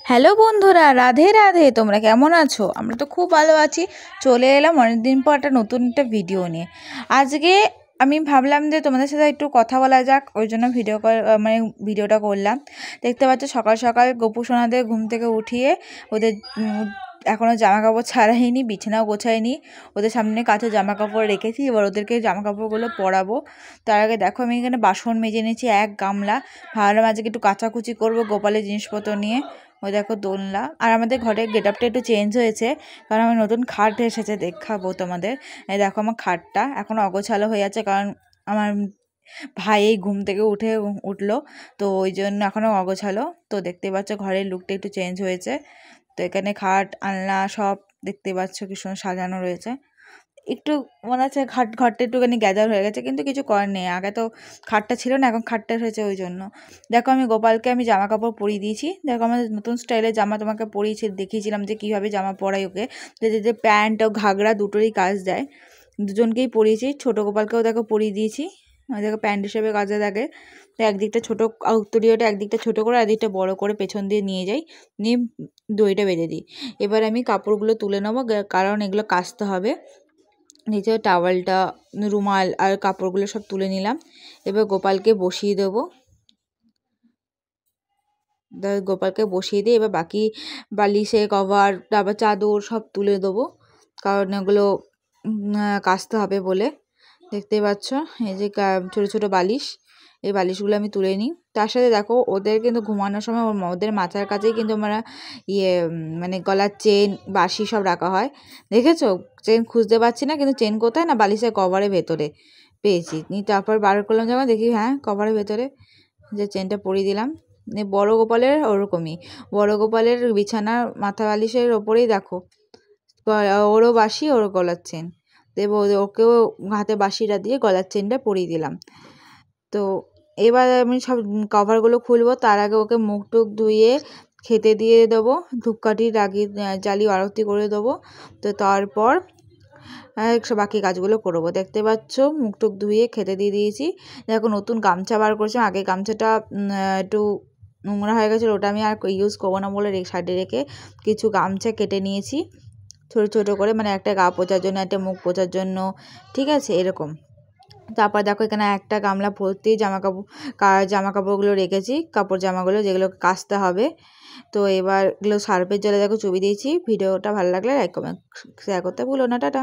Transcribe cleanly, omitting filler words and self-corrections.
Hello বন্ধুরা, রাধে রাধে। তোমরা কেমন আছো? আমরা তো খুব ভালো আছি। চলে এলাম অনেকদিন পর নতুন একটা ভিডিও নিয়ে। আজকে আমি ভাবলাম যে তোমাদের সাথে একটু কথা বলা যাক, ওই জন্য ভিডিওটা করলাম। দেখতে পাচ্ছ সকাল সকাল গোপু সোনাদের ঘুম থেকে উঠিয়ে ওদের এখনও জামা কাপড় ছাড়াইনি, বিছানাও গোছাইনি, ওদের সামনে কাছে জামা কাপড় রেখেছি। এবার ওদেরকে জামা কাপড়গুলো পরাবো। তার আগে দেখো আমি এখানে বাসন মেজে নিয়েছি এক গামলা। ভাবলাম আজকে একটু কাচাকুচি করবো গোপালের জিনিসপত্র নিয়ে। ওই দেখো দোলনা। আর আমাদের ঘরের গেটআপটা একটু চেঞ্জ হয়েছে, কারণ আমার নতুন খাট এসেছে, দেখাবো তোমাদের। এই দেখো আমার খাটটা এখনও অগোছালো হয়ে আছে, কারণ আমার ভাই এই ঘুম থেকে উঠলো, তো ওই জন্য এখনও অগোছালো। তো দেখতে পাচ্ছ ঘরের লুকটা একটু চেঞ্জ হয়েছে। তো এখানে খাট আলনা সব দেখতে পাচ্ছ কি সুন্দর সাজানো রয়েছে। একটু মনে হচ্ছে ঘরটা একটুখানি গ্যাদার হয়ে গেছে, কিন্তু কিছু করার নেই। আগে তো খাটটা ছিল না, এখন খাটটা হয়েছে, ওই জন্য। দেখো আমি গোপালকে জামা কাপড় পরিয়ে দিয়েছি। দেখো আমাদের নতুন স্টাইলের জামা তোমাকে পরিয়েছি, দেখিয়েছিলাম যে কীভাবে জামা পরাই ওকে, যে প্যান্ট ও ঘাগরা দুটোরই কাজ দেয়। দুজনকেই পরিয়েছি, ছোটো গোপালকেও দেখো পরিয়ে দিয়েছি। দেখো প্যান্ট হিসেবে কাজে থাকে। তো একদিকটা ছোটো উত্তরীয়টা একদিকটা ছোটো করে, একদিকটা বড়ো করে পেছন দিয়ে নিয়ে যাই, নিয়ে দড়িটা বেঁধে দিই। এবার আমি কাপড়গুলো তুলে নেবো, কারণ এগুলো কাচতে হবে। নিচে টাওয়ালটা, রুমাল আর কাপড়গুলো সব তুলে নিলাম। এবার গোপালকে বসিয়ে দেবো। গোপালকে বসিয়ে দিয়ে এবার বাকি বালিশে কভার, তারপর চাদর সব তুলে দেবো, কারণ এগুলো কাচতে হবে বলে। দেখতেই পাচ্ছ এই যে ছোটো ছোটো বালিশ, এই বালিশগুলো আমি তুলে নিই। তার সাথে দেখো ওদের কিন্তু ঘুমানোর সময় ওদের মাথার কাছেই কিন্তু আমরা গলার চেন বাঁশি সব রাখা হয়। দেখেছো? চেন খুঁজতে পারছি না, কিন্তু চেন কোথায় না, বালিশের কভারের ভেতরে পেয়েছি। তারপর বার করলাম যখন দেখি হ্যাঁ কভারের ভেতরে, যে চেনটা পরিয়ে দিলাম। বড় গোপালের ওরকমই, বড় গোপালের বিছানার মাথা বালিশের ওপরেই দেখো ওরও বাঁশি, ওরও গলার চেন দেবো। ওকেও হাতে বাঁশিটা দিয়ে গলার চেনটা পরিয়ে দিলাম। তো এবার আমি সব কভারগুলো খুলবো, তার আগে ওকে মুখ টুক ধুয়ে খেতে দিয়ে দেবো, ধূপকাঠি জ্বালিয়ে আরতি করে দেবো। তো তারপর বাকি কাজগুলো করবো। দেখতে পাচ্ছ মুখ টুক ধুয়ে খেতে দিয়ে দিয়েছি। দেখো নতুন গামছা বার করছি, আগে গামছাটা একটু নোংরা হয়ে গেছিলো, ওটা আমি আর ইউজ করবো না বলে সাইডে রেখে কিছু গামছা কেটে নিয়েছি ছোটো ছোটো করে, একটা গা পোছার জন্য, একটা মুখ পোছার জন্য, ঠিক আছে এরকম। তারপর দেখো এখানে একটা গামলা ভর্তি জামা কাপড়গুলো রেখেছি, কাপড় জামাগুলো যেগুলো কাচতে হবে। তো এবার এগুলো সার্ফের জলে দেখো চুবিয়ে দিয়েছি। ভিডিওটা ভালো লাগলে লাইক কমেন্ট শেয়ার করতে ভুলো না। টাটা।